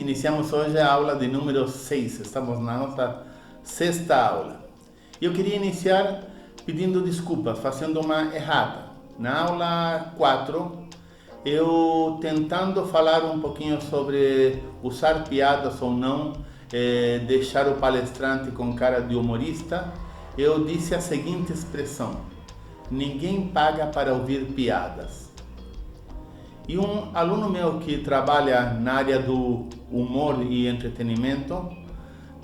Iniciamos hoje a aula de número 6, estamos na nossa sexta aula. Eu queria iniciar pedindo desculpas, fazendo uma errata. Na aula 4, eu tentando falar um pouquinho sobre usar piadas ou não, deixar o palestrante com cara de humorista, eu disse a seguinte expressão: ninguém paga para ouvir piadas. E um aluno meu que trabalha na área do humor e entretenimento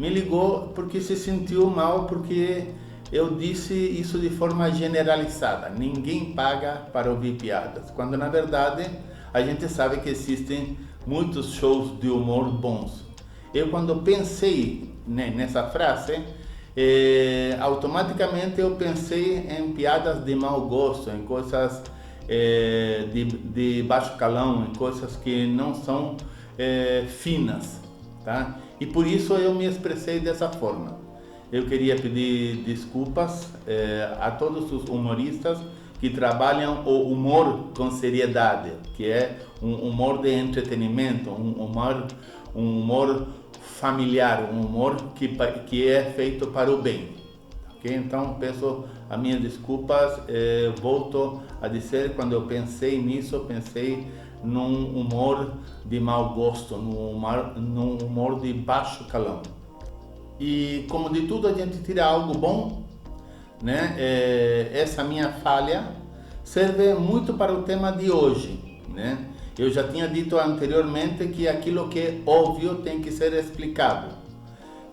me ligou porque se sentiu mal porque eu disse isso de forma generalizada. Ninguém paga para ouvir piadas. Quando na verdade a gente sabe que existem muitos shows de humor bons. Eu quando pensei nessa frase, automaticamente eu pensei em piadas de mau gosto, em coisas de baixo calão, em coisas que não são finas, tá? E por isso eu me expressei dessa forma. Eu queria pedir desculpas a todos os humoristas que trabalham o humor com seriedade, que é um humor de entretenimento, um humor familiar, um humor que é feito para o bem. Okay? Então peço as minhas desculpas, volto a dizer, quando eu pensei nisso, eu pensei num humor de mau gosto, num humor de baixo calão. E como de tudo a gente tira algo bom, né? Essa minha falha serve muito para o tema de hoje, né? Eu já tinha dito anteriormente que aquilo que é óbvio tem que ser explicado.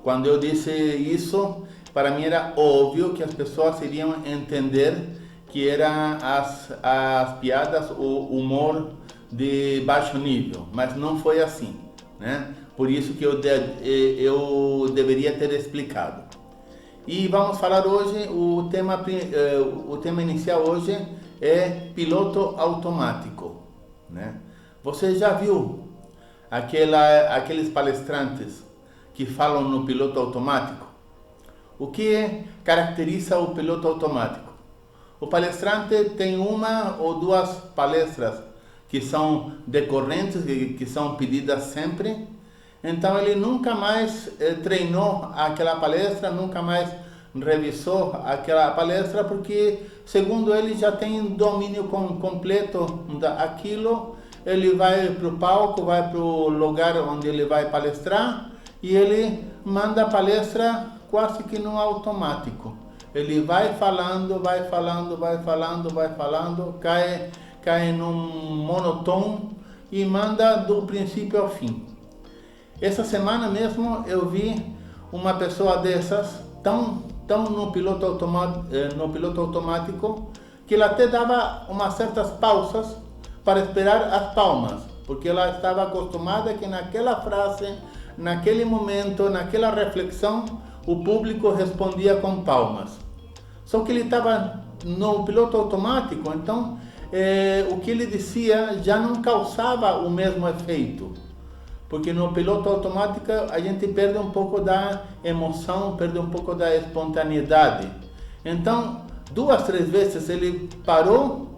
Quando eu disse isso, para mim era óbvio que as pessoas iriam entender que eram as piadas, o humor de baixo nível, mas não foi assim, né? Por isso que eu deveria ter explicado. E vamos falar hoje, o tema inicial hoje é piloto automático, né? Você já viu aqueles palestrantes que falam no piloto automático? O que caracteriza o piloto automático? O palestrante tem uma ou duas palestras que são decorrentes, que são pedidas sempre. Então ele nunca mais treinou aquela palestra, nunca mais revisou aquela palestra, porque segundo ele já tem domínio completo daquilo. Ele vai para o palco, vai para o lugar onde ele vai palestrar e ele manda a palestra quase que no automático. Ele vai falando, cai num monotone e manda do princípio ao fim. Essa semana mesmo eu vi uma pessoa dessas tão no piloto automático que ela até dava umas certas pausas para esperar as palmas, porque ela estava acostumada que naquela frase, naquele momento, naquela reflexão, o público respondia com palmas. Só que ele estava no piloto automático, então o que ele dizia já não causava o mesmo efeito. Porque no piloto automático a gente perde um pouco da emoção, perde um pouco da espontaneidade. Então, 2, 3 vezes ele parou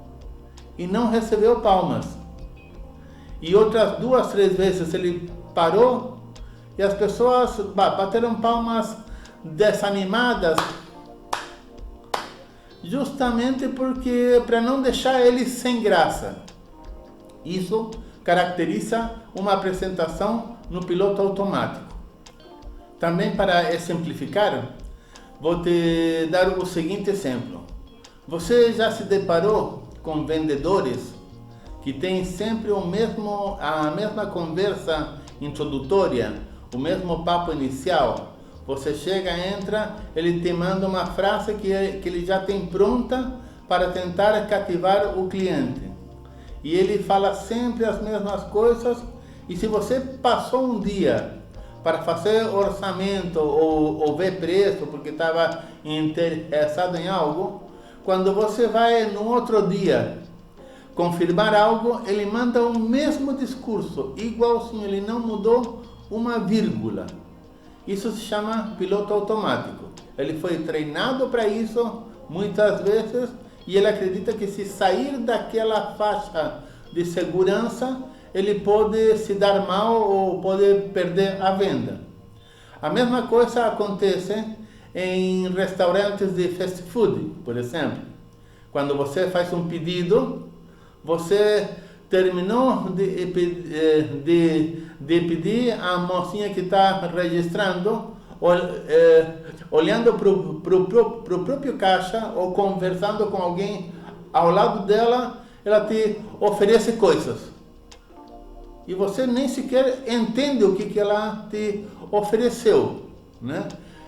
e não recebeu palmas. E outras 2, 3 vezes ele parou e as pessoas bateram palmas desanimadas, justamente porque para não deixar ele sem graça. Isso caracteriza uma apresentação no piloto automático. Também para exemplificar, vou te dar o seguinte exemplo. Você já se deparou com vendedores que têm sempre a mesma conversa introdutória, o mesmo papo inicial? Você chega, entra, ele te manda uma frase que ele já tem pronta para tentar cativar o cliente. E ele fala sempre as mesmas coisas, e se você passou um dia para fazer orçamento ou ver preço, porque estava interessado em algo, quando você vai no outro dia confirmar algo, ele manda o mesmo discurso, igualzinho, ele não mudou uma vírgula. Isso se chama piloto automático. Ele foi treinado para isso muitas vezes e ele acredita que se sair daquela faixa de segurança, ele pode se dar mal ou pode perder a venda. A mesma coisa acontece em restaurantes de fast food, por exemplo. Quando você faz um pedido, você terminou de pedir, a mocinha que está registrando, olhando para o próprio caixa ou conversando com alguém ao lado dela, ela te oferece coisas. E você nem sequer entende o que ela te ofereceu, né?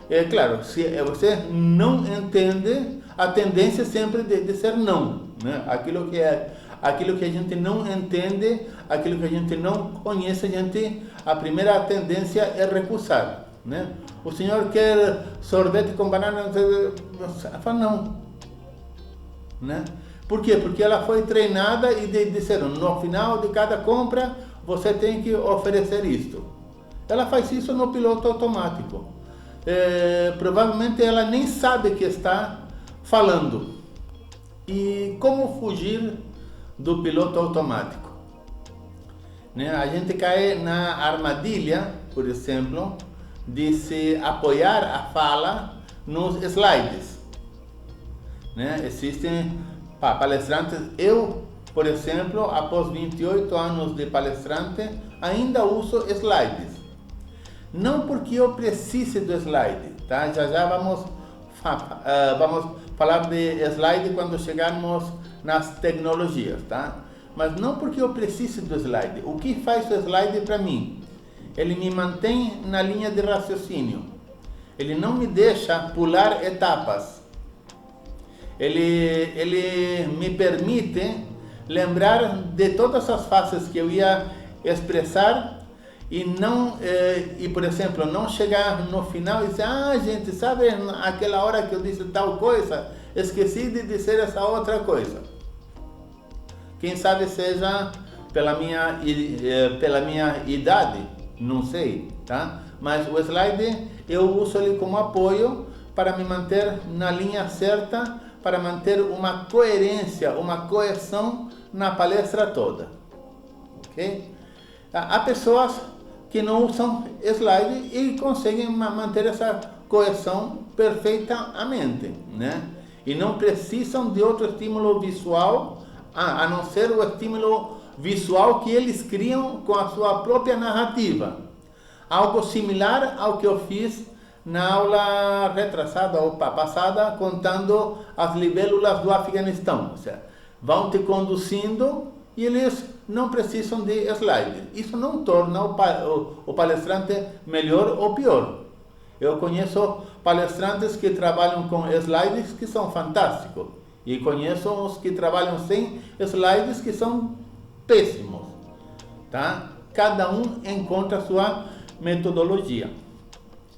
É claro, se você não entende, a tendência é sempre de ser não, né? Aquilo que a gente não entende, aquilo que a gente não conhece, a primeira tendência é recusar, né? O senhor quer sorvete com banana? Ela fala não, né? Por quê? Porque ela foi treinada e disseram, no final de cada compra, você tem que oferecer isto. Ela faz isso no piloto automático. Provavelmente ela nem sabe que está falando. E como fugir do piloto automático? Né? A gente cai na armadilha, por exemplo, de se apoiar a fala nos slides. Né? Existem palestrantes, eu, por exemplo, após 28 anos de palestrante, ainda uso slides. Não porque eu precise do slide, tá? Já vamos falar de slide quando chegarmos nas tecnologias, tá? Mas não porque eu precise do slide. O que faz o slide para mim? Ele me mantém na linha de raciocínio. Ele não me deixa pular etapas. Ele me permite lembrar de todas as faces que eu ia expressar e por exemplo, não chegar no final e dizer, gente, sabe aquela hora que eu disse tal coisa? Esqueci de dizer essa outra coisa. Quem sabe seja pela minha idade, não sei, tá? Mas o slide eu uso ele como apoio para me manter na linha certa, para manter uma coerência, uma coesão na palestra toda, ok? Há pessoas que não usam slide e conseguem manter essa coesão perfeitamente, né? E não precisam de outro estímulo visual, a não ser o estímulo visual que eles criam com a sua própria narrativa. Algo similar ao que eu fiz na aula retrasada ou passada, contando as libélulas do Afeganistão. Ou seja, vão te conduzindo e eles não precisam de slide. Isso não torna o palestrante melhor ou pior. Eu conheço palestrantes que trabalham com slides que são fantásticos. E conheço os que trabalham sem slides que são péssimos. Tá? Cada um encontra a sua metodologia.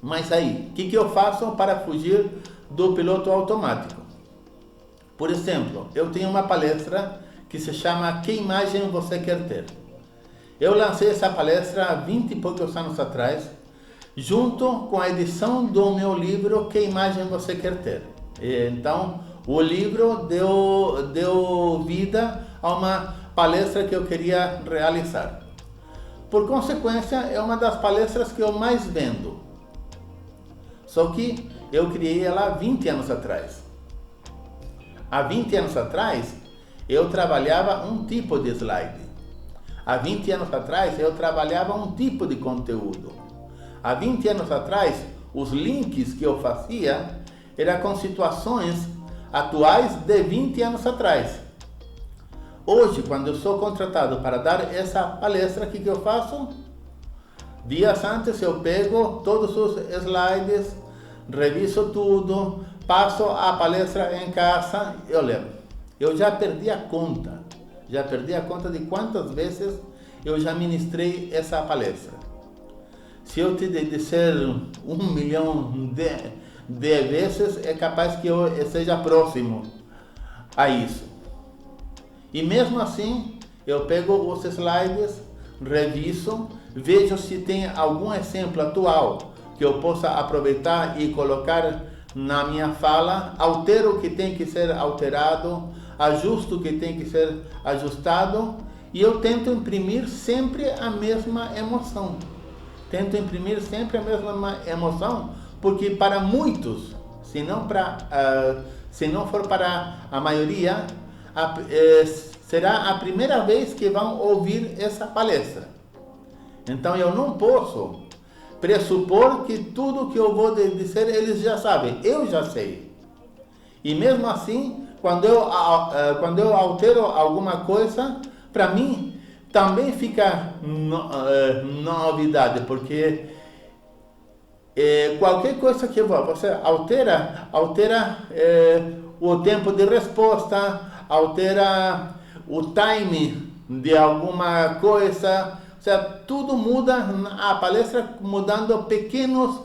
Mas aí, o que eu faço para fugir do piloto automático? Por exemplo, eu tenho uma palestra que se chama Que Imagem Você Quer Ter? Eu lancei essa palestra há 20 e poucos anos atrás, junto com a edição do meu livro Que Imagem Você Quer Ter? Então, o livro deu vida a uma palestra que eu queria realizar. Por consequência, é uma das palestras que eu mais vendo. Só que eu criei ela há 20 anos atrás. Há 20 anos atrás, eu trabalhava um tipo de slide. Há 20 anos atrás, eu trabalhava um tipo de conteúdo. Há 20 anos atrás, os links que eu fazia eram com situações atuais de 20 anos atrás. Hoje, quando eu sou contratado para dar essa palestra, o que eu faço? Dias antes eu pego todos os slides, reviso tudo, passo a palestra em casa e eu levo. Eu já perdi a conta de quantas vezes eu já ministrei essa palestra. Se eu te disser 1 milhão de vezes, é capaz que eu esteja próximo a isso. E mesmo assim, eu pego os slides, reviso, vejo se tem algum exemplo atual que eu possa aproveitar e colocar na minha fala, altero o que tem que ser alterado, ajusto o que tem que ser ajustado e eu tento imprimir sempre a mesma emoção. Tento imprimir sempre a mesma emoção, porque para muitos, se não for para a maioria, será a primeira vez que vão ouvir essa palestra. Então eu não posso pressupor que tudo que eu vou dizer eles já sabem. Eu já sei. E mesmo assim, quando eu altero alguma coisa, para mim também fica novidade, porque qualquer coisa que você altera o tempo de resposta, altera o time de alguma coisa, ou seja, tudo muda, a palestra mudando pequenos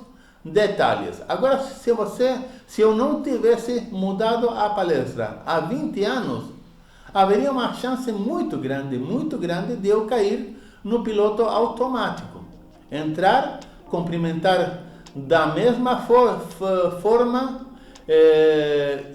detalhes. Agora, se eu não tivesse mudado a palestra há 20 anos, haveria uma chance muito grande de eu cair no piloto automático. Entrar, cumprimentar da mesma forma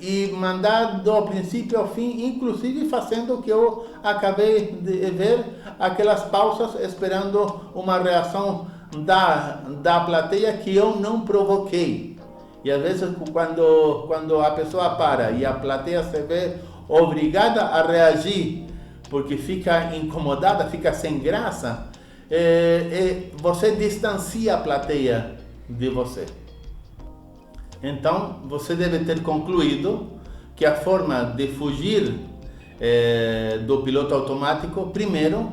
e mandar do princípio ao fim, inclusive fazendo o que eu acabei de ver, aquelas pausas esperando uma reação da plateia que eu não provoquei. E às vezes quando a pessoa para e a plateia se vê obrigada a reagir porque fica incomodada, fica sem graça, você distancia a plateia de você. Então você deve ter concluído que a forma de fugir do piloto automático, primeiro,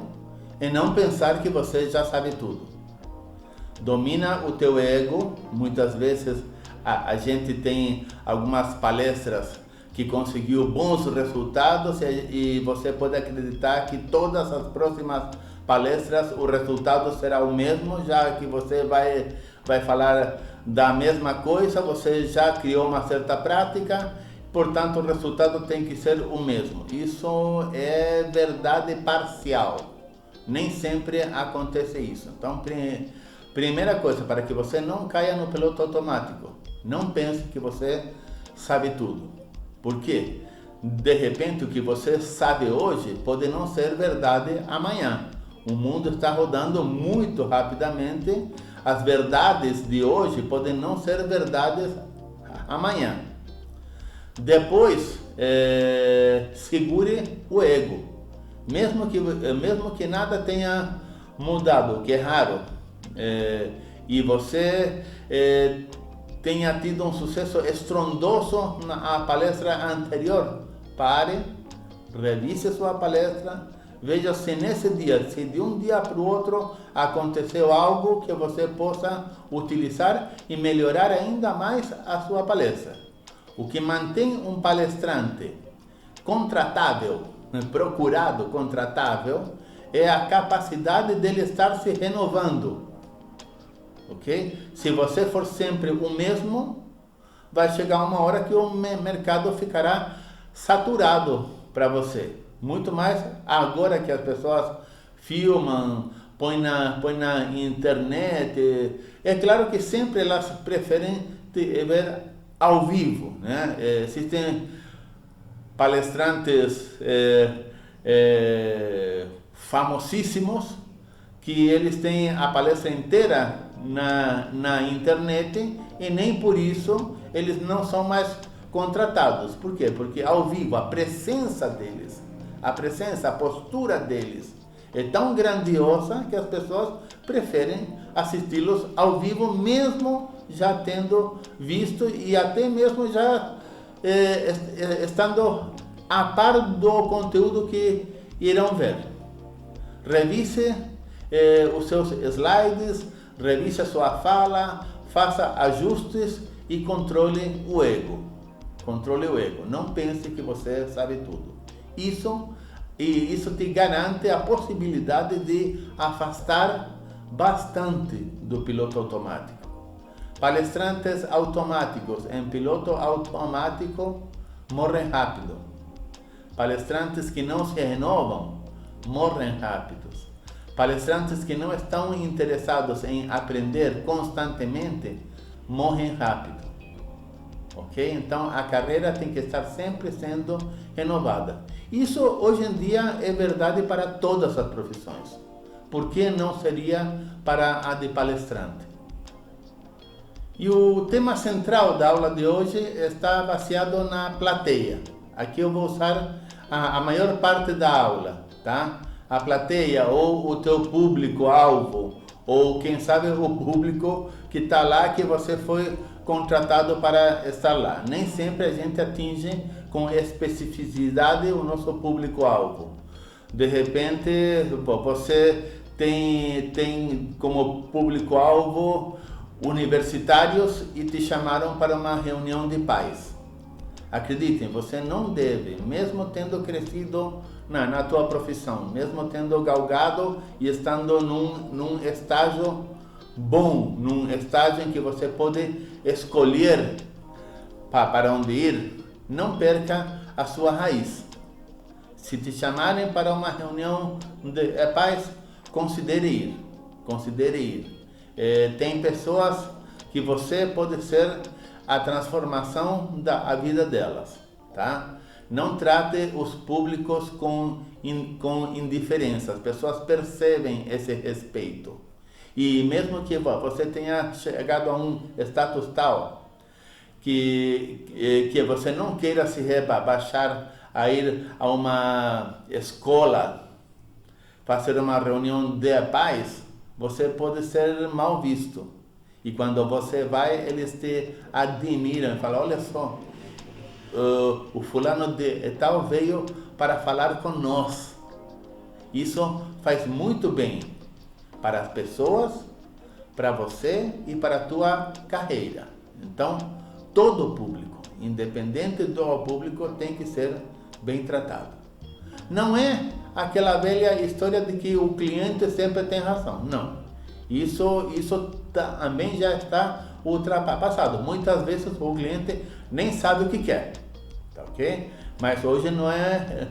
é não pensar que você já sabe tudo. Domina o teu ego. Muitas vezes a gente tem algumas palestras que conseguiu bons resultados e você pode acreditar que todas as próximas palestras o resultado será o mesmo, já que você vai falar da mesma coisa, você já criou uma certa prática, portanto o resultado tem que ser o mesmo. Isso é verdade parcial, nem sempre acontece isso. Então, primeira coisa, para que você não caia no piloto automático, não pense que você sabe tudo. Por quê? De repente o que você sabe hoje pode não ser verdade amanhã. O mundo está rodando muito rapidamente. As verdades de hoje podem não ser verdades amanhã. Depois, segure o ego. Mesmo que nada tenha mudado, que é raro, e você tenha tido um sucesso estrondoso na palestra anterior, pare, revise sua palestra, veja se nesse dia, se de um dia para o outro aconteceu algo que você possa utilizar e melhorar ainda mais a sua palestra. O que mantém um palestrante contratável, contratável, é a capacidade dele estar se renovando. Ok? Se você for sempre o mesmo, vai chegar uma hora que o mercado ficará saturado para você. Muito mais agora que as pessoas filmam, põem na internet. É claro que sempre elas preferem ver ao vivo, né? Existem palestrantes famosíssimos que eles têm a palestra inteira na internet e nem por isso eles não são mais contratados. Por quê? Porque ao vivo a presença deles, a postura deles é tão grandiosa que as pessoas preferem assisti-los ao vivo, mesmo já tendo visto e até mesmo já estando a par do conteúdo que irão ver. Revise os seus slides, revise a sua fala, faça ajustes e controle o ego. Controle o ego. Não pense que você sabe tudo. Isso te garante a possibilidade de afastar bastante do piloto automático. Palestrantes automáticos em piloto automático morrem rápido. Palestrantes que não se renovam morrem rápidos. Palestrantes que não estão interessados em aprender constantemente morrem rápido. Ok? Então a carreira tem que estar sempre sendo renovada. Isso hoje em dia é verdade para todas as profissões. Por que não seria para a de palestrante? E o tema central da aula de hoje está baseado na plateia. Aqui eu vou usar a maior parte da aula, tá? A plateia ou o teu público-alvo, ou quem sabe o público que está lá, que você foi contratado para estar lá. Nem sempre a gente atinge com especificidade o nosso público-alvo. De repente, você tem como público-alvo universitários e te chamaram para uma reunião de pais. Acreditem, você não deve, mesmo tendo crescido na tua profissão, mesmo tendo galgado e estando num estágio bom, num estágio em que você pode escolher para onde ir, não perca a sua raiz. Se te chamarem para uma reunião de pais, considere ir, considere ir. Tem pessoas que você pode ser a transformação da vida delas, tá? Não trate os públicos com indiferença. As pessoas percebem esse respeito. E mesmo que você tenha chegado a um status tal que você não queira se rebaixar a ir a uma escola, fazer uma reunião de pais, você pode ser mal visto. E quando você vai, eles te admiram, falam, olha só, o fulano de tal veio para falar com nós. Isso faz muito bem para as pessoas, para você e para a tua carreira. Então, todo público, independente do público, tem que ser bem tratado. Não é aquela velha história de que o cliente sempre tem razão. Não. Isso também já está ultrapassado. Muitas vezes o cliente nem sabe o que quer, tá ok? Mas hoje não é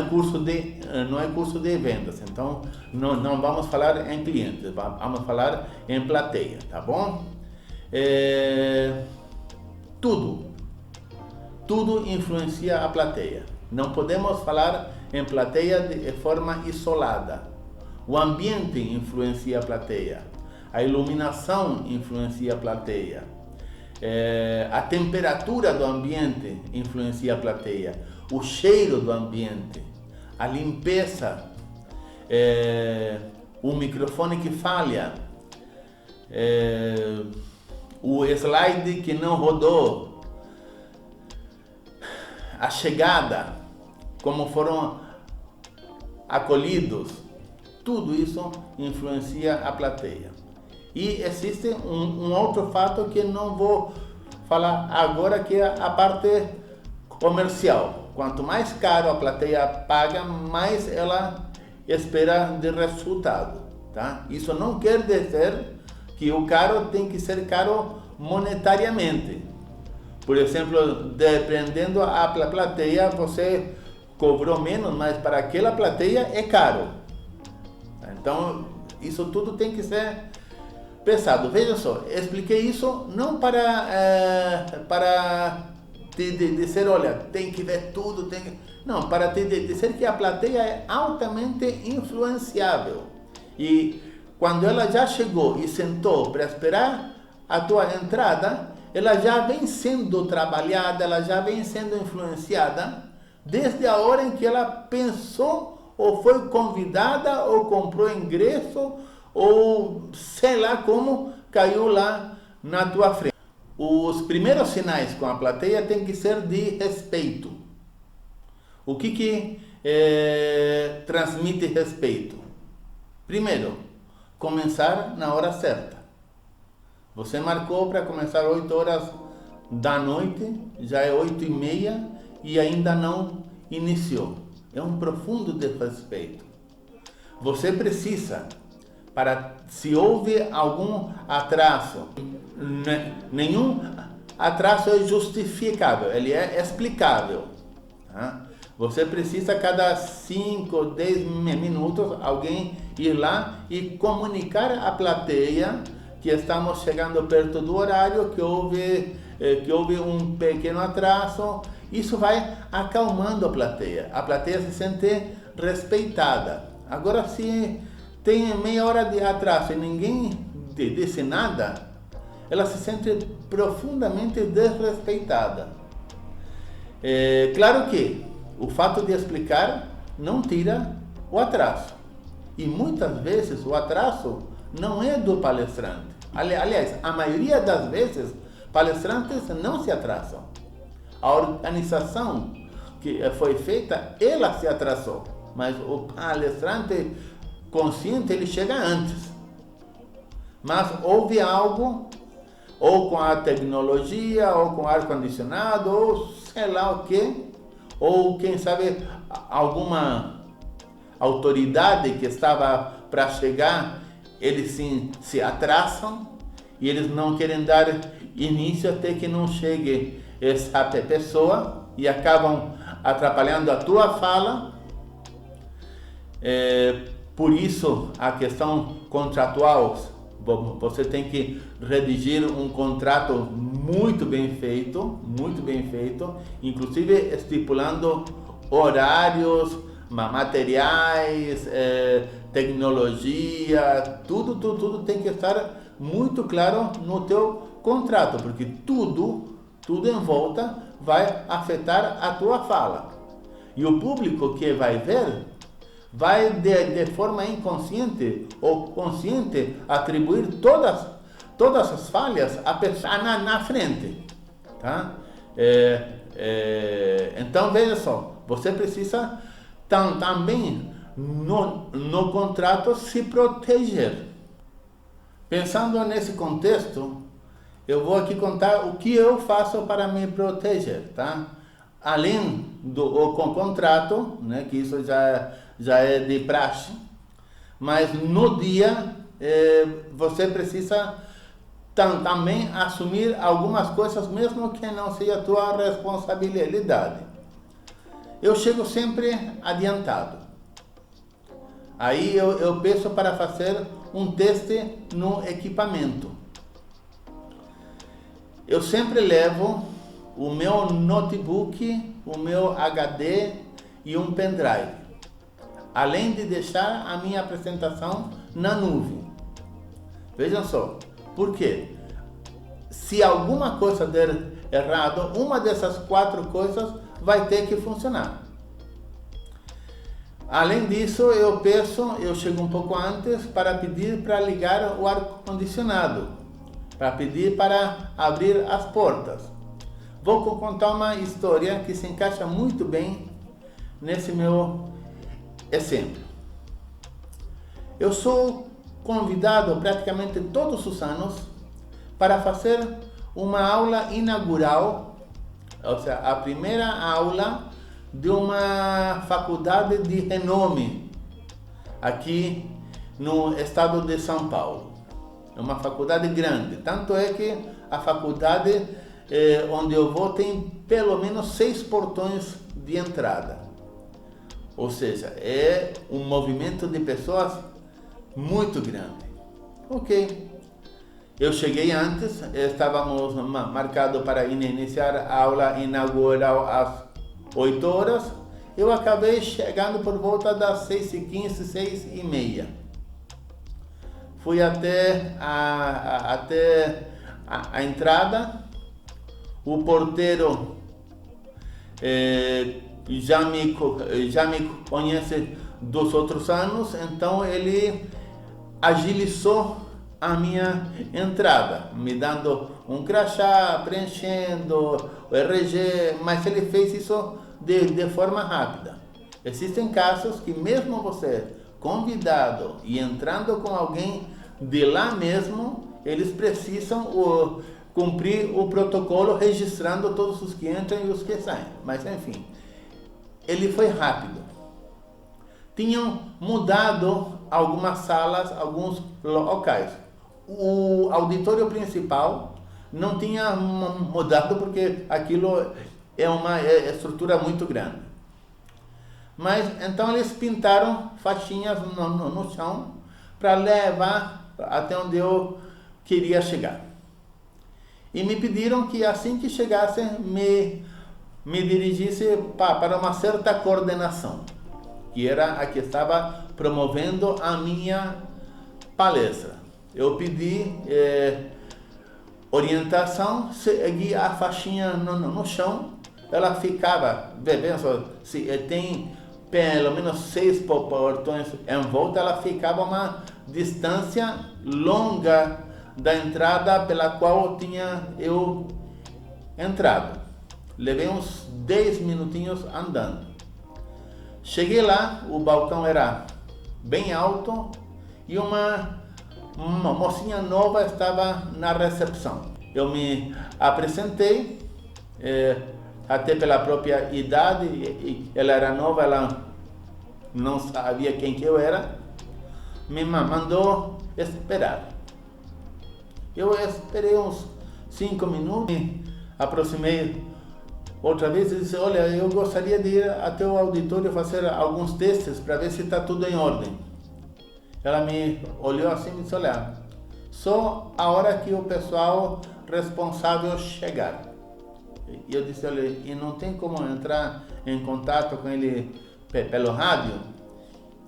curso de vendas, então não vamos falar em clientes, vamos falar em plateia, tá bom? Tudo influencia a plateia. Não podemos falar em plateia de forma isolada. O ambiente influencia a plateia, a iluminação influencia a plateia, a temperatura do ambiente influencia a plateia, o cheiro do ambiente, a limpeza, o microfone que falha, o slide que não rodou, a chegada, como foram acolhidos. Tudo isso influencia a plateia. E existe um outro fato que não vou falar agora, que é a parte comercial. Quanto mais caro a plateia paga, mais ela espera de resultado, tá? Isso não quer dizer que o caro tem que ser caro monetariamente. Por exemplo, dependendo da plateia, você cobrou menos, mas para aquela plateia é caro. Então, isso tudo tem que ser pensado. Veja só, expliquei isso não para te dizer, olha, tem que ver tudo, não, para te dizer que a plateia é altamente influenciável. E quando ela já chegou e sentou para esperar a tua entrada, ela já vem sendo trabalhada, ela já vem sendo influenciada desde a hora em que ela pensou, ou foi convidada, ou comprou ingresso, ou sei lá como caiu lá na tua frente. Os primeiros sinais com a plateia tem que ser de respeito. O que transmite respeito? Primeiro, começar na hora certa. Você marcou para começar 8 horas da noite, já é 8h30 e ainda não iniciou. É um profundo desrespeito. Você precisa, se houve algum atraso, nenhum atraso é justificável, ele é explicável. Tá? Você precisa, cada 5 ou 10 minutos, alguém ir lá e comunicar à plateia que estamos chegando perto do horário, que houve um pequeno atraso isso vai acalmando a plateia se sente respeitada. Agora, se tem meia hora de atraso e ninguém disse nada, ela se sente profundamente desrespeitada. Claro que o fato de explicar não tira o atraso. E muitas vezes o atraso não é do palestrante. Aliás, a maioria das vezes, palestrantes não se atrasam. A organização que foi feita, ela se atrasou. Mas o palestrante consciente, ele chega antes. Mas houve algo, ou com a tecnologia, ou com ar-condicionado, ou sei lá o que, ou quem sabe alguma autoridade que estava para chegar, eles se atrasam e eles não querem dar início até que não chegue essa pessoa e acabam atrapalhando a tua fala. Por isso, a questão contratual, você tem que redigir um contrato muito bem feito, inclusive estipulando horários, materiais, tecnologia, tudo tem que estar muito claro no teu contrato, porque tudo em volta vai afetar a tua fala. E o público que vai ver vai de forma inconsciente ou consciente atribuir todas as falhas à pessoa na frente, tá? Então veja só, você precisa também no contrato se proteger. Pensando nesse contexto, eu vou aqui contar o que eu faço para me proteger, tá? Além do contrato, né, que isso já é de praxe, mas no dia você precisa também assumir algumas coisas, mesmo que não seja a tua responsabilidade. Eu chego sempre adiantado. Aí eu peço para fazer um teste no equipamento. Eu sempre levo o meu notebook, o meu HD e um pendrive, além de deixar a minha apresentação na nuvem. Vejam só, por quê? Se alguma coisa der errado, uma dessas 4 coisas vai ter que funcionar. Além disso, eu chego um pouco antes para pedir para ligar o ar-condicionado, para pedir para abrir as portas. Vou contar uma história que se encaixa muito bem nesse meu exemplo. Eu sou convidado praticamente todos os anos para fazer uma aula inaugural, ou seja, a primeira aula de uma faculdade de renome aqui no estado de São Paulo. É uma faculdade grande, tanto é que a faculdade onde eu vou tem pelo menos 6 portões de entrada. Ou seja, é um movimento de pessoas muito grande. Ok. Eu cheguei antes, estávamos marcados para iniciar a aula inaugural às 8 horas. Eu acabei chegando por volta das 6h15, 6h30. Fui até a entrada. O porteiro já me conhece dos outros anos, então ele agilizou a minha entrada, me dando um crachá, preenchendo o RG, mas ele fez isso de forma rápida. Existem casos que mesmo você convidado e entrando com alguém de lá mesmo, eles precisam cumprir o protocolo registrando todos os que entram e os que saem. Mas enfim, ele foi rápido. Tinham mudado algumas salas, alguns locais. O auditório principal não tinha mudado porque aquilo é uma estrutura muito grande. Mas então eles pintaram faixinhas no chão para levar até onde eu queria chegar. E me pediram que assim que chegasse me me dirigisse para uma certa coordenação, que era a que estava promovendo a minha palestra. Eu pedi orientação, segui a faixinha no chão, ela ficava, se tem pelo menos 6 portões em volta, ela ficava uma distância longa da entrada pela qual tinha eu entrado. Levei uns 10 minutinhos andando. Cheguei lá, o balcão era bem alto e uma mocinha nova estava na recepção. Eu me apresentei, até pela própria idade, ela era nova, ela não sabia quem que eu era, me mandou esperar. Eu esperei uns 5 minutos, me aproximei outra vez e disse: olha, eu gostaria de ir até o auditório fazer alguns testes para ver se está tudo em ordem. Ela me olhou assim e disse: olha, só a hora que o pessoal responsável chegar. E eu disse: olha, e não tem como entrar em contato com ele pelo rádio?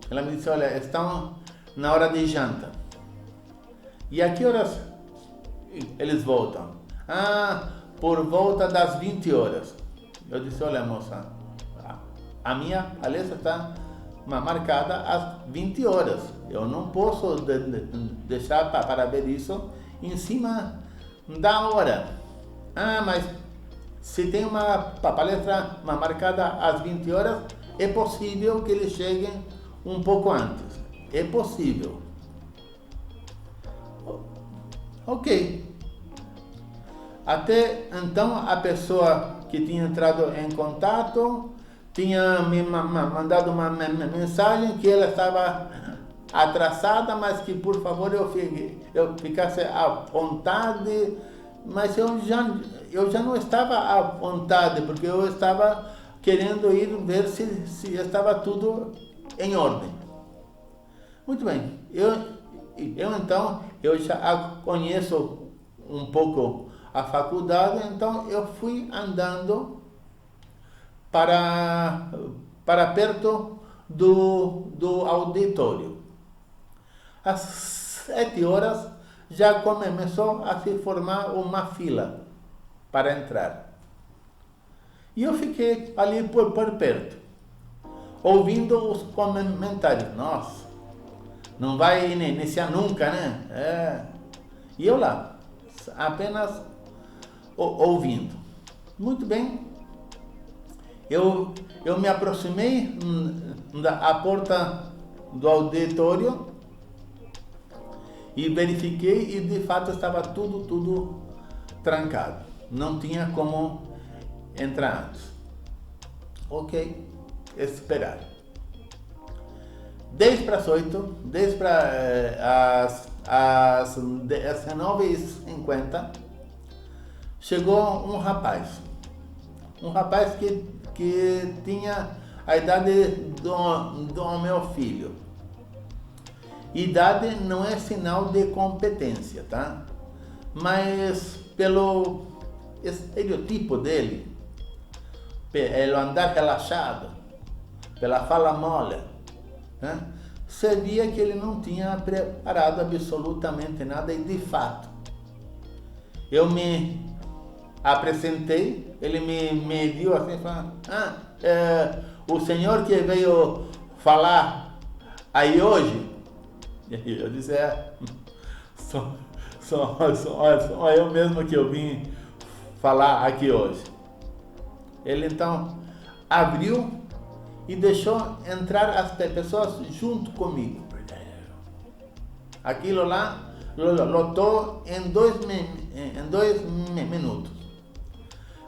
Ela me disse: olha, estão na hora de janta. E a que horas eles voltam? Por volta das 20 horas. Eu disse: olha, moça, a minha palestra está marcada às 20 horas. Eu não posso deixar para ver isso em cima da hora. Mas se tem uma palestra marcada às 20 horas, é possível que eles cheguem um pouco antes. É possível. Ok. Até então, a pessoa que tinha entrado em contato tinha me mandado uma mensagem que ela estava atrasada, mas que por favor eu ficasse à vontade. Mas eu já não estava à vontade, porque eu estava querendo ir ver se estava tudo em ordem. Muito bem, então eu já conheço um pouco a faculdade, então eu fui andando para perto do auditório. Às 7 horas já começou a se formar uma fila para entrar. E eu fiquei ali por perto, ouvindo os comentários. Nossa, não vai iniciar nunca, né? E eu lá, apenas ouvindo. Muito bem. Eu me aproximei da porta do auditório e verifiquei, e de fato estava tudo trancado. Não tinha como entrar antes. Ok, esperar. 10 para as 8, 10 para às 19h50, chegou um rapaz que tinha a idade do meu filho. Idade não é sinal de competência, tá? Mas pelo estereotipo dele, pelo andar relaxado, pela fala mole, né? Você via que ele não tinha preparado absolutamente nada, e de fato, eu me apresentei, ele me mediu assim, falando: o senhor que veio falar aí hoje? E eu disse: só eu mesmo que eu vim falar aqui hoje. Ele então abriu e deixou entrar as pessoas junto comigo. Aquilo lá lotou em 2 minutos.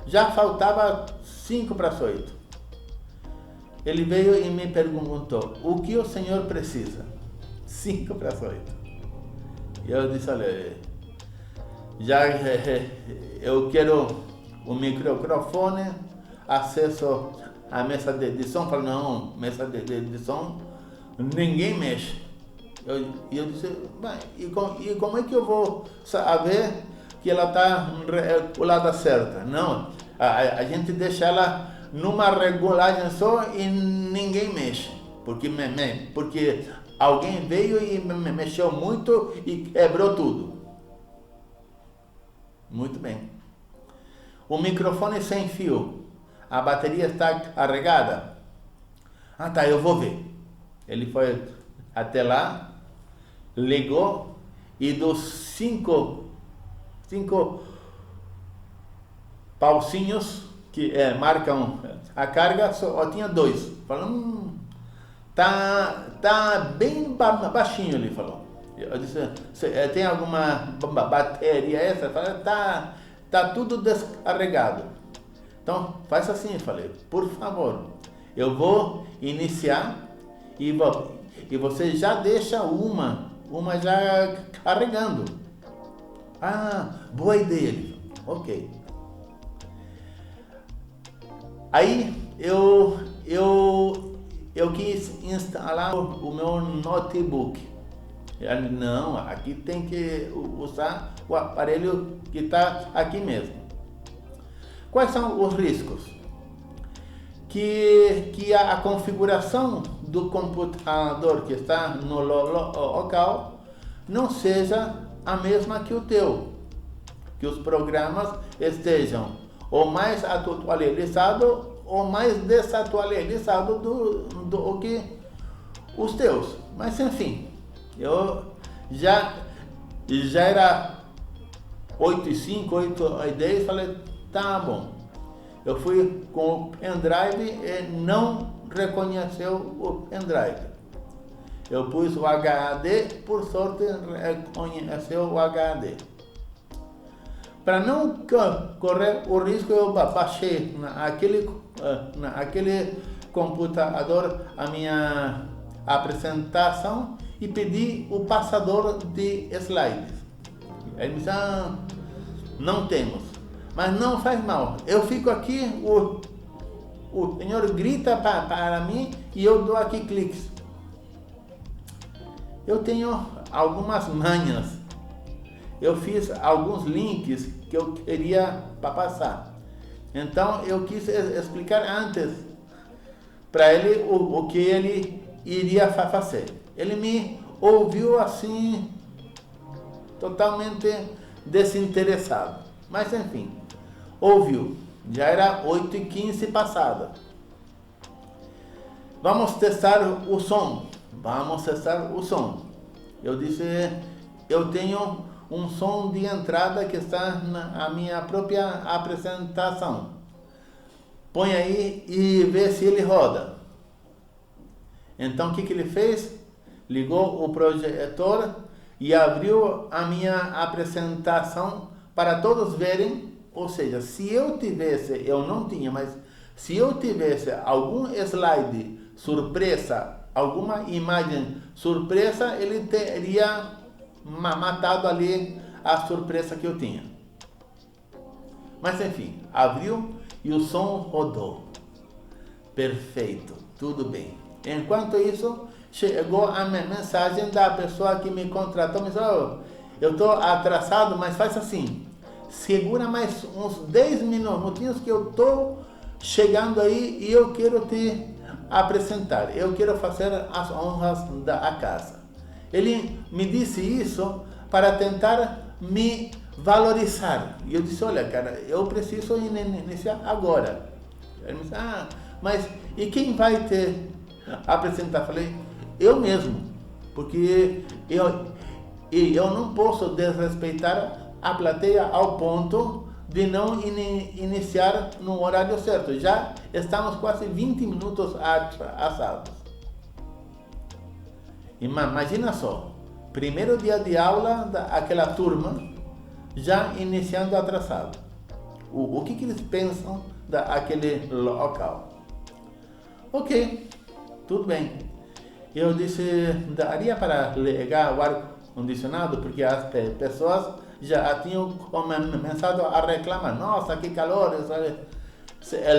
Já faltava 5 para as 8. Ele veio e me perguntou: o que o senhor precisa? 5 para as 8. E eu disse: olha, já eu quero o microfone, acesso à mesa de som. Falei: não, mesa de som ninguém mexe. Eu disse: bem, e como é que eu vou saber que ela está regulada certa? Não, a gente deixa ela numa regulagem só e ninguém mexe, porque alguém veio e mexeu muito e quebrou tudo. Muito bem. O microfone sem fio, a bateria está carregada? Ah, tá, eu vou ver. Ele foi até lá, ligou e dos cinco pauzinhos que marcam a carga, só tinha 2. Falou, tá bem baixinho, ele falou. Eu disse, tem alguma bateria essa? Falei, tá tudo descarregado. Então, faz assim, falei, por favor, eu vou iniciar e você já deixa uma já carregando. Ah, boa ideia, ele falou, ok. Aí eu quis instalar o meu notebook. Ele, não, aqui tem que usar o aparelho que está aqui mesmo. Quais são os riscos? Que a configuração do computador que está no local não seja a mesma que o teu. Que os programas estejam ou mais atualizados ou mais desatualizados do que os teus. Mas enfim, eu já era 8h05, 8h10, falei, tá bom. Eu fui com o pendrive e não reconheceu o pendrive. Eu pus o HD, por sorte reconheceu o HD. Para não correr o risco, eu baixei naquele computador a minha apresentação e pedi o passador de slides. Ele me disse, não temos. Mas não faz mal. Eu fico aqui, o senhor grita para mim e eu dou aqui cliques. Eu tenho algumas manhas. Eu fiz alguns links que eu queria passar. Então eu quis explicar antes para ele o que ele iria fazer. Ele me ouviu assim, totalmente desinteressado. Mas enfim, ouviu. Já era 8h15 passada. Vamos testar o som. Vamos testar o som. Eu disse, eu tenho um som de entrada que está na minha própria apresentação. Põe aí e vê se ele roda. Então o que ele fez? Ligou o projetor e abriu a minha apresentação para todos verem. Ou seja, se eu tivesse, eu não tinha, mas se eu tivesse algum slide surpresa, alguma imagem surpresa, ele teria matado ali a surpresa que eu tinha. Mas enfim, abriu e o som rodou. Perfeito, tudo bem. Enquanto isso, chegou a mensagem da pessoa que me contratou, me disse, eu estou atrasado, mas faz assim, segura mais uns 10 minutinhos que eu estou chegando aí e eu quero te apresentar, eu quero fazer as honras da casa. Ele me disse isso para tentar me valorizar. E eu disse, olha cara, eu preciso iniciar agora. Ele me disse, mas e quem vai te apresentar? Falei, eu mesmo, porque eu não posso desrespeitar a plateia ao ponto de não iniciar no horário certo. Já estamos quase 20 minutos atrasados. Imagina só, primeiro dia de aula daquela turma, já iniciando atrasado. O que eles pensam daquele local? Ok, tudo bem. Eu disse, daria para ligar o ar-condicionado, porque as pessoas já tinham começado a reclamar. Nossa, que calor,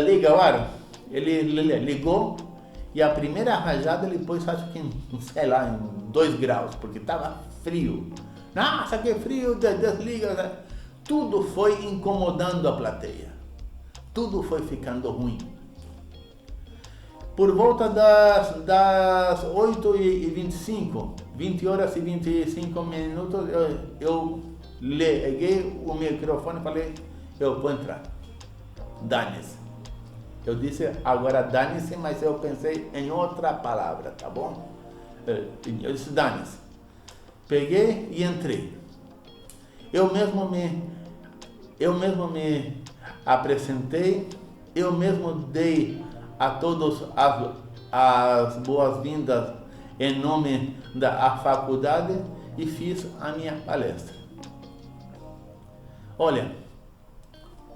liga o ar. Ele ligou e a primeira rajada ele pôs, acho que, sei lá, em 2 graus, porque estava frio. Nossa, que frio, desliga. Tudo foi incomodando a plateia. tudo foi ficando ruim. Por volta das 8h25, 20 horas e 25 minutos, eu liguei o microfone e falei, eu vou entrar. Dane-se. Eu disse, agora dane-se, mas eu pensei em outra palavra, tá bom? Eu disse, dane-se. Peguei e entrei. Eu mesmo me apresentei, eu mesmo dei a todos as boas-vindas em nome da faculdade e fiz a minha palestra. Olha,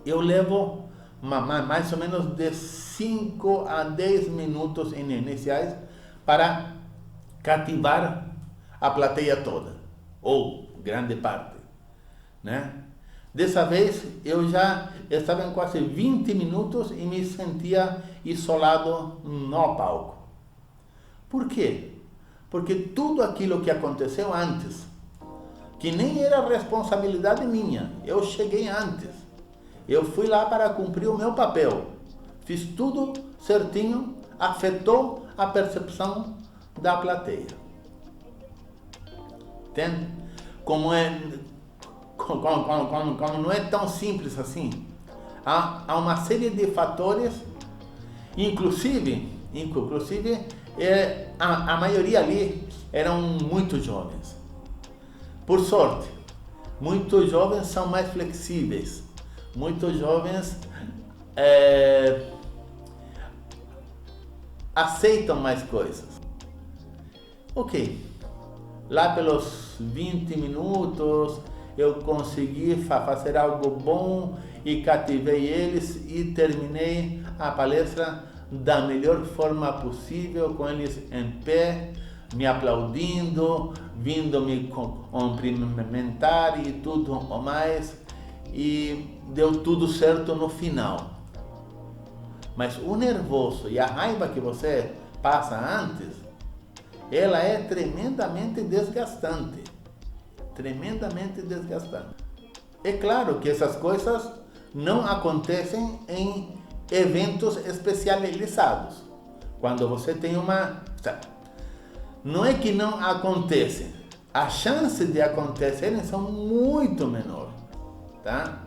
eu levo mais ou menos de 5 a 10 minutos iniciais para cativar a plateia toda, ou grande parte, né? Dessa vez eu já estava em quase 20 minutos e me sentia isolado no palco. Por quê? Porque tudo aquilo que aconteceu antes, que nem era responsabilidade minha, eu cheguei antes. Eu fui lá para cumprir o meu papel. Fiz tudo certinho, afetou a percepção da plateia. Entende? Como não é tão simples assim. Há uma série de fatores, inclusive a maioria ali eram muito jovens. Por sorte, muitos jovens são mais flexíveis. Muitos jovens aceitam mais coisas. Ok, lá pelos 20 minutos eu consegui fazer algo bom e cativei eles e terminei a palestra da melhor forma possível, com eles em pé, me aplaudindo, vindo me cumprimentar e tudo o mais, e deu tudo certo no final. Mas o nervoso e a raiva que você passa antes, ela é tremendamente desgastante. Tremendamente desgastante. É claro que essas coisas não acontecem em eventos especializados. Quando você tem uma... Não é que não acontecem. As chances de acontecerem são muito menores. Tá?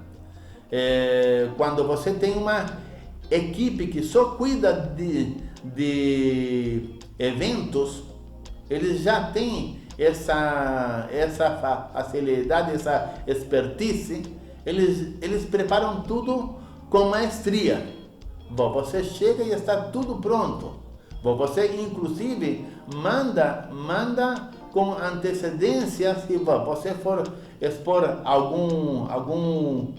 Quando você tem uma equipe que só cuida de eventos, eles já têm essa facilidade, essa expertise, eles preparam tudo com maestria. Bom, você chega e está tudo pronto. Bom, você inclusive manda com antecedência, se você for expor algum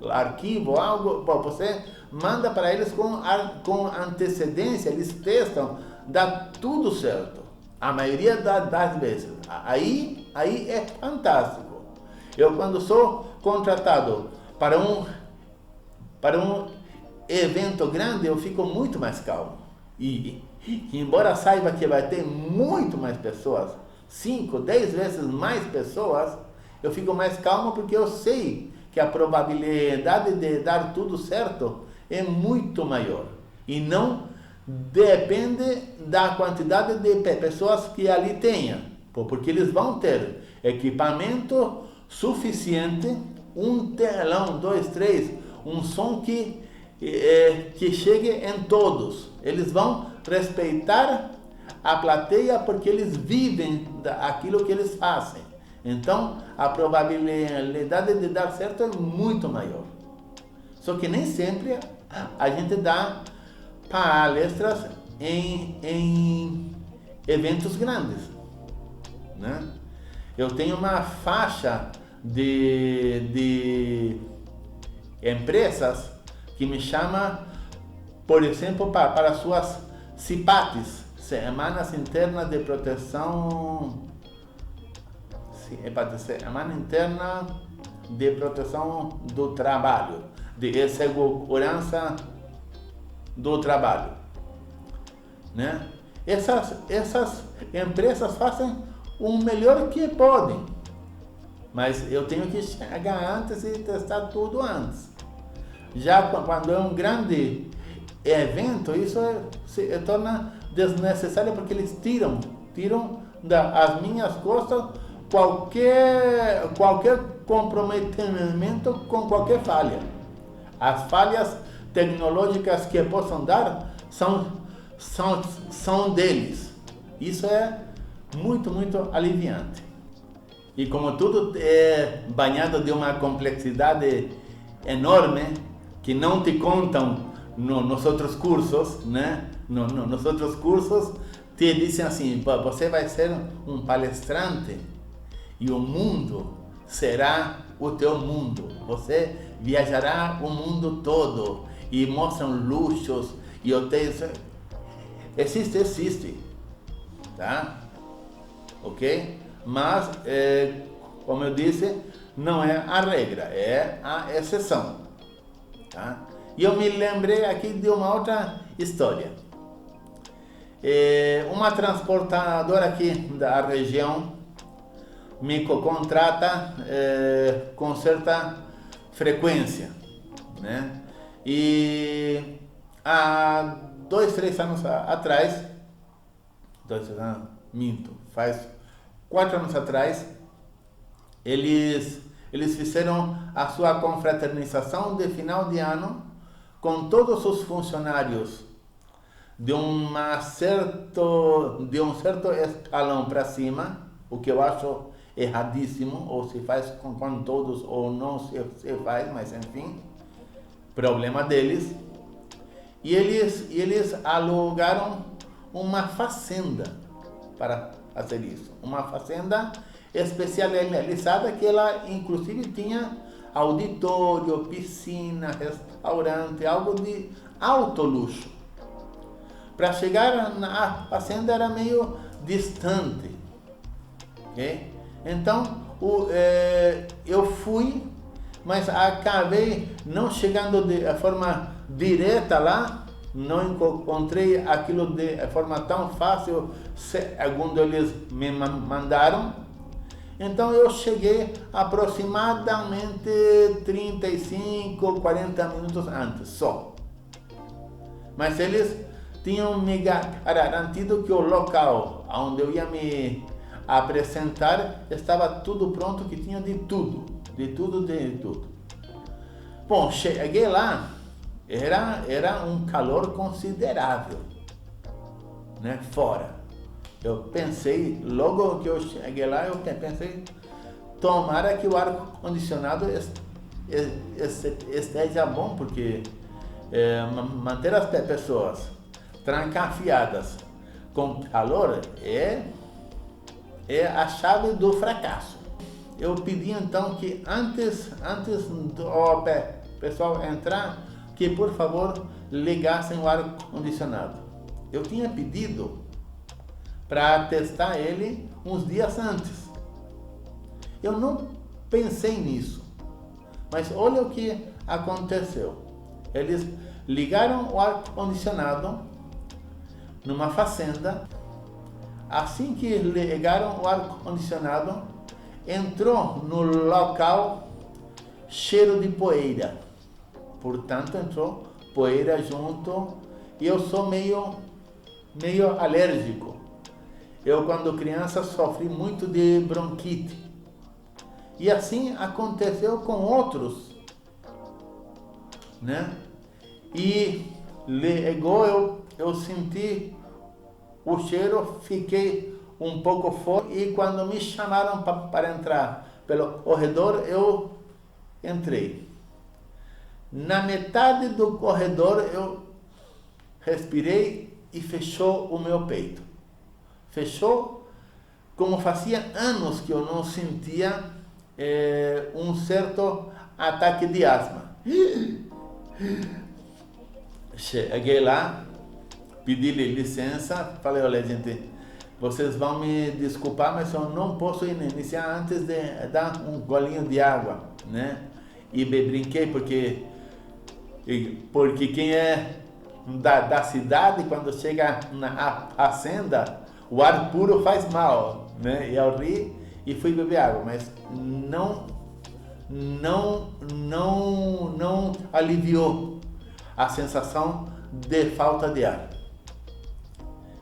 arquivo, algo, bom, você manda para eles com antecedência, eles testam, dá tudo certo. A maioria das vezes. Aí é fantástico. Eu, quando sou contratado para um evento grande, eu fico muito mais calmo. E embora saiba que vai ter muito mais pessoas, 5, 10 vezes mais pessoas, eu fico mais calmo porque eu sei que a probabilidade de dar tudo certo é muito maior. E não depende da quantidade de pessoas que ali tenha, porque eles vão ter equipamento suficiente, um telão, 2, 3, um som que chegue em todos. Eles vão respeitar a plateia porque eles vivem aquilo que eles fazem. Então, a probabilidade de dar certo é muito maior. Só que nem sempre a gente dá palestras em eventos grandes, né? Eu tenho uma faixa de empresas que me chama, por exemplo, para suas CIPATs, Semanas Internas de Proteção, Semana Interna de Proteção do Trabalho, de segurança do trabalho, né? Essas empresas fazem o melhor que podem, mas eu tenho que chegar antes e testar tudo antes. Já quando é um grande evento, isso se torna desnecessário porque eles tiram das minhas costas qualquer comprometimento com qualquer falha. As falhas tecnológicas que possam dar são deles. Isso é muito aliviante. E como tudo é banhado de uma complexidade enorme, que não te contam nos outros cursos, né? Nos outros cursos te dizem assim, você vai ser um palestrante e o mundo será o teu mundo. Você viajará o mundo todo e mostram luxos e hotéis. Existe, tá? Ok? Mas, como eu disse, não é a regra, é a exceção, tá? E eu me lembrei aqui de uma outra história. Uma transportadora aqui da região me contrata com certa frequência, né? E há 2-3 anos atrás, faz 4 anos atrás, eles fizeram a sua confraternização de final de ano com todos os funcionários de um certo escalão para cima, o que eu acho erradíssimo, ou se faz com todos ou não se faz, mas enfim, problema deles. E eles alugaram uma fazenda para fazer isso, uma fazenda especializada que ela inclusive tinha auditório, piscina, restaurante, algo de alto luxo. Para chegar na fazenda era meio distante, ok? Então eu fui, mas acabei não chegando de forma direta lá, não encontrei aquilo de forma tão fácil, segundo eles me mandaram. Então eu cheguei aproximadamente 35, 40 minutos antes só. Mas eles tinham me garantido que o local onde eu ia me apresentar estava tudo pronto, que tinha de tudo. Bom, cheguei lá, era um calor considerável, né, fora. Eu pensei, logo que eu cheguei lá, eu pensei, tomara que o ar-condicionado esteja bom, porque manter as pessoas trancafiadas com calor é a chave do fracasso. Eu pedi então que antes do pessoal entrar, que por favor ligassem o ar-condicionado. Eu tinha pedido para testar ele uns dias antes. Eu não pensei nisso, mas olha o que aconteceu. Eles ligaram o ar-condicionado numa fazenda. Assim que ligaram o ar-condicionado, entrou no local cheiro de poeira. Portanto, entrou poeira junto, e eu sou meio alérgico. Eu, quando criança, sofri muito de bronquite. E assim aconteceu com outros, né? E ligou, eu senti o cheiro, fiquei um pouco forte, e quando me chamaram para entrar pelo corredor, eu entrei. Na metade do corredor eu respirei e fechou o meu peito. Fechou como fazia anos que eu não sentia um certo ataque de asma. Cheguei lá, pedi-lhe licença, falei, olha gente, vocês vão me desculpar, mas eu não posso iniciar antes de dar um golinho de água, né? E brinquei porque quem é da cidade, quando chega na fazenda, o ar puro faz mal, né? E eu ri e fui beber água, mas não aliviou a sensação de falta de ar.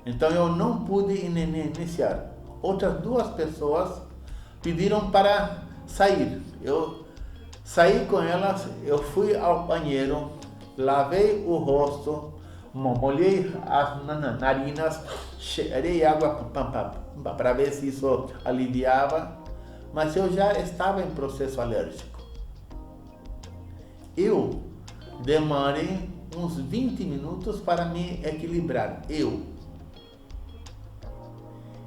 Então eu não pude iniciar. Outras 2 pessoas pediram para sair. Eu saí com elas, eu fui ao banheiro, lavei o rosto, molhei as narinas, cheirei água para ver se isso aliviava, mas eu já estava em processo alérgico. Eu demorei uns 20 minutos para me equilibrar,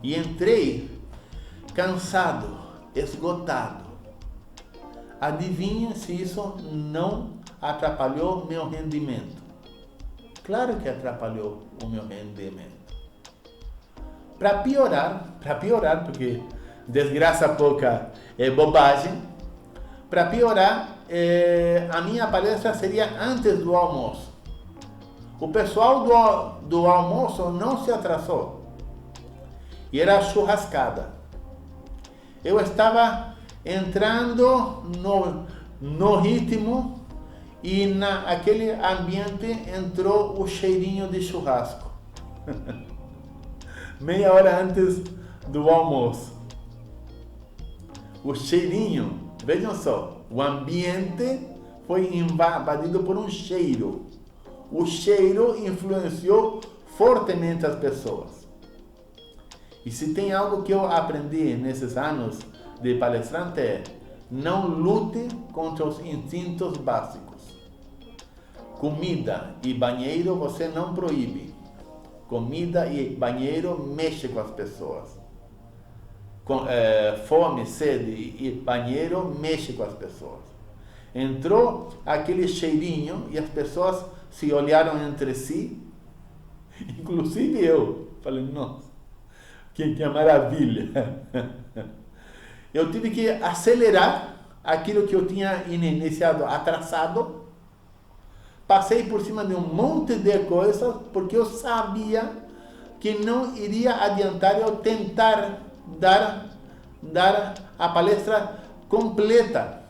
E entrei cansado, esgotado. Adivinha se isso não atrapalhou meu rendimento? Claro que atrapalhou o meu rendimento. Para piorar, porque desgraça pouca é bobagem, para piorar, a minha palestra seria antes do almoço. O pessoal do almoço não se atrasou. E era churrascada. Eu estava entrando no ritmo e naquele ambiente entrou o cheirinho de churrasco. Meia hora antes do almoço. O cheirinho, vejam só, o ambiente foi invadido por um cheiro. O cheiro influenciou fortemente as pessoas. E se tem algo que eu aprendi nesses anos de palestrante é: não lute contra os instintos básicos. Comida e banheiro você não proíbe. Comida e banheiro mexe com as pessoas. Fome, sede e banheiro mexe com as pessoas. Entrou aquele cheirinho e as pessoas se olharam entre si, inclusive eu. Falei, nossa, que maravilha. Eu tive que acelerar aquilo que eu tinha iniciado atrasado. Passei por cima de um monte de coisas, porque eu sabia que não iria adiantar eu tentar dar a palestra completa,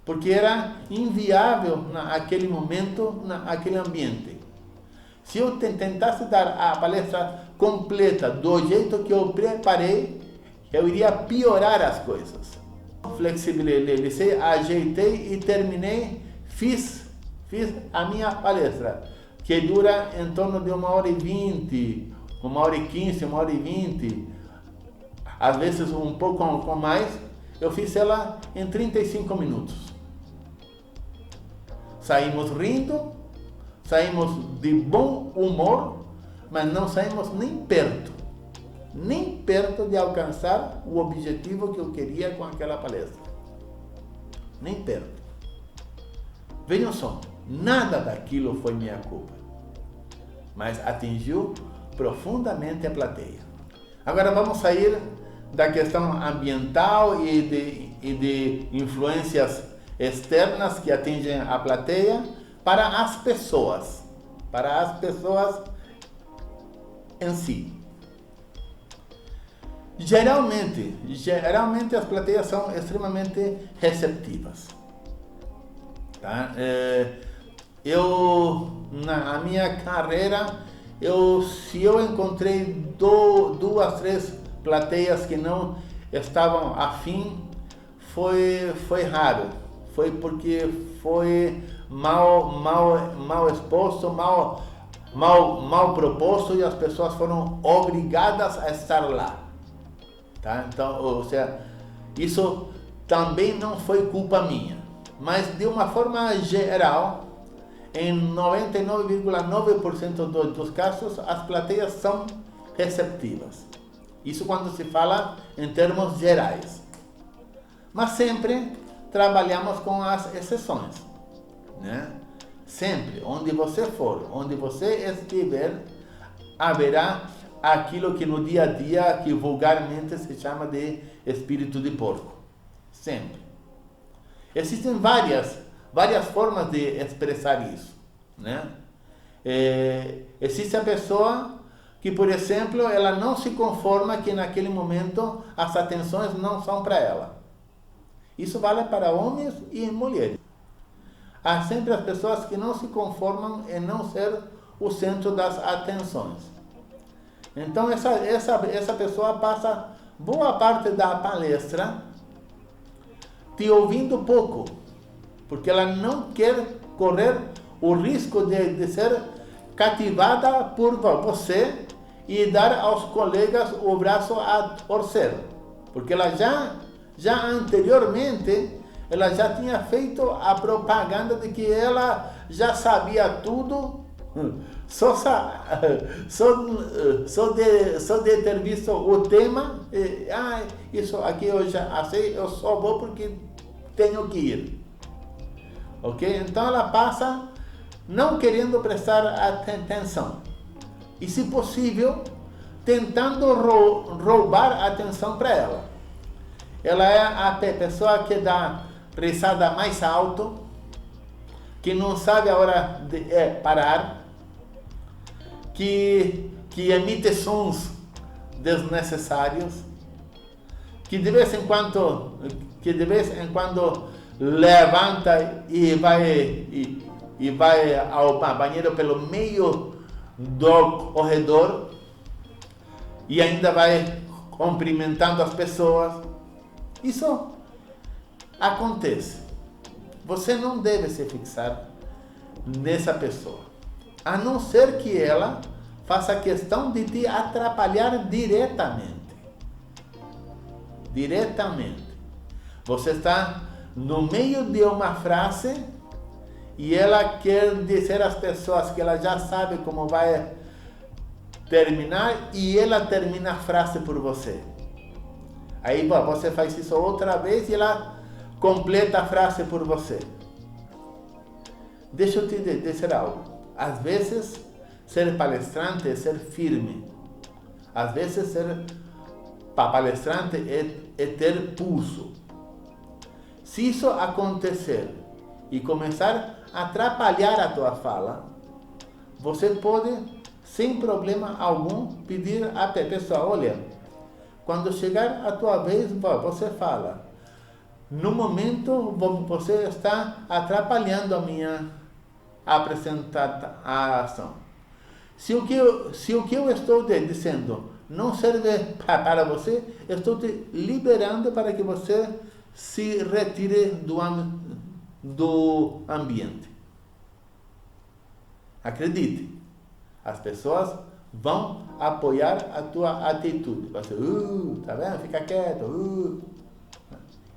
porque era inviável naquele momento, naquele ambiente. Se eu tentasse dar a palestra completa do jeito que eu preparei, eu iria piorar as coisas. Flexibilizei, ajeitei e terminei, fiz a minha palestra, que dura em torno de 1h20, 1h15, 1h20, às vezes um pouco mais. Eu fiz ela em 35 minutos. Saímos rindo, saímos de bom humor, mas não saímos nem perto de alcançar o objetivo que eu queria com aquela palestra. Nem perto. Vejam só, nada daquilo foi minha culpa, mas atingiu profundamente a plateia. Agora vamos sair da questão ambiental e de influências externas que atingem a plateia para as pessoas em si. Geralmente as plateias são extremamente receptivas. Tá? Na minha carreira, se eu encontrei 2, 3 plateias que não estavam afim, foi raro. Foi porque foi mal exposto, mal proposto, e as pessoas foram obrigadas a estar lá. Tá? Então, ou seja, isso também não foi culpa minha. Mas de uma forma geral, em 99,9% dos casos, as plateias são receptivas. Isso quando se fala em termos gerais. Mas sempre trabalhamos com as exceções, né? Sempre, onde você for, onde você estiver, haverá aquilo que no dia a dia, que vulgarmente se chama de espírito de porco. Sempre. Existem várias formas de expressar isso, né? Existe a pessoa que, por exemplo, ela não se conforma que naquele momento as atenções não são para ela. Isso vale para homens e mulheres. Há sempre as pessoas que não se conformam em não ser o centro das atenções. Então essa pessoa passa boa parte da palestra te ouvindo pouco, porque ela não quer correr o risco de ser cativada por você e dar aos colegas o braço a torcer, porque ela já anteriormente ela já tinha feito a propaganda de que ela já sabia tudo, só de ter visto o tema, isso aqui eu já sei, eu só vou porque tenho que ir. Ok? Então ela passa não querendo prestar atenção. E, se possível, tentando roubar a atenção para ela. Ela é a pessoa que dá risada mais alto, que não sabe a hora de parar, que emite sons desnecessários, que de vez em quando levanta e vai ao banheiro pelo meio do corredor e ainda vai cumprimentando as pessoas. Isso acontece. Você não deve se fixar nessa pessoa, a não ser que ela faça questão de te atrapalhar diretamente. Você está no meio de uma frase e ela quer dizer às pessoas que ela já sabe como vai terminar e ela termina a frase por você. Aí você faz isso outra vez e ela completa a frase por você. Deixa eu te dizer algo. Às vezes, ser palestrante é ser firme. Às vezes, ser palestrante é ter pulso. Se isso acontecer e começar a atrapalhar a tua fala, você pode, sem problema algum, pedir à pessoa, olha, quando chegar a tua vez, você fala. No momento, você está atrapalhando a minha apresentação. Se o que eu estou dizendo não serve para você, eu estou te liberando para que você se retire do ambiente. Acredite, as pessoas vão apoiar a tua atitude. Você, tá vendo? Fica quieto.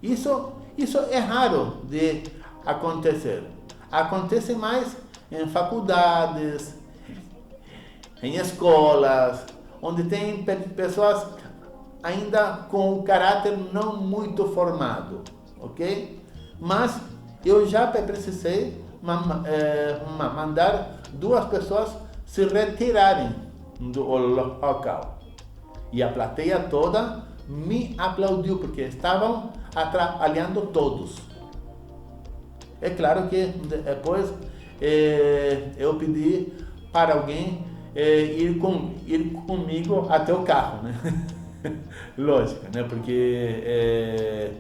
Isso é raro de acontecer. Acontece mais em faculdades, em escolas, onde tem pessoas ainda com o caráter não muito formado, ok? Mas eu já precisei mandar 2 pessoas se retirarem do local. E a plateia toda me aplaudiu, porque estavam atrapalhando todos. É claro que depois eu pedi para alguém ir comigo até o carro, né? Lógico, né? Porque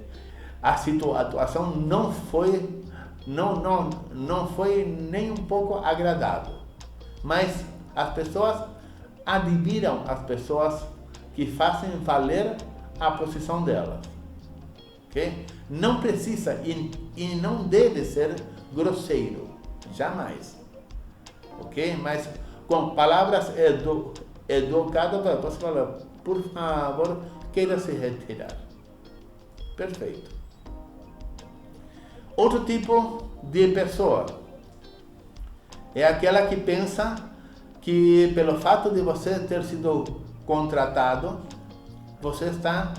a situação não foi nem um pouco agradável. Mas as pessoas admiram as pessoas que fazem valer a posição delas. Okay? Não precisa e não deve ser grosseiro, jamais. Ok? Mas com palavras educadas, você fala, por favor, queira se retirar. Perfeito. Outro tipo de pessoa é aquela que pensa que pelo fato de você ter sido contratado, você está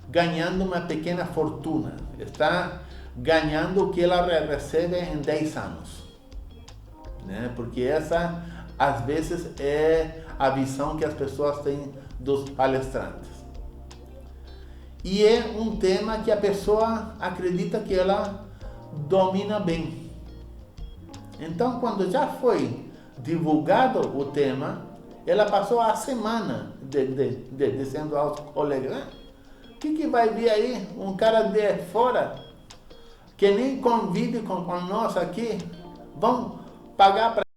ganhando uma pequena fortuna, está ganhando o que ela recebe em 10 anos. Né? Porque essa, às vezes, é a visão que as pessoas têm dos palestrantes. E é um tema que a pessoa acredita que ela domina bem. Então, quando já foi divulgado o tema, ela passou a semana dizendo aos colegas, o que vai vir aí? Um cara de fora que nem convide com nós aqui, vão pagar para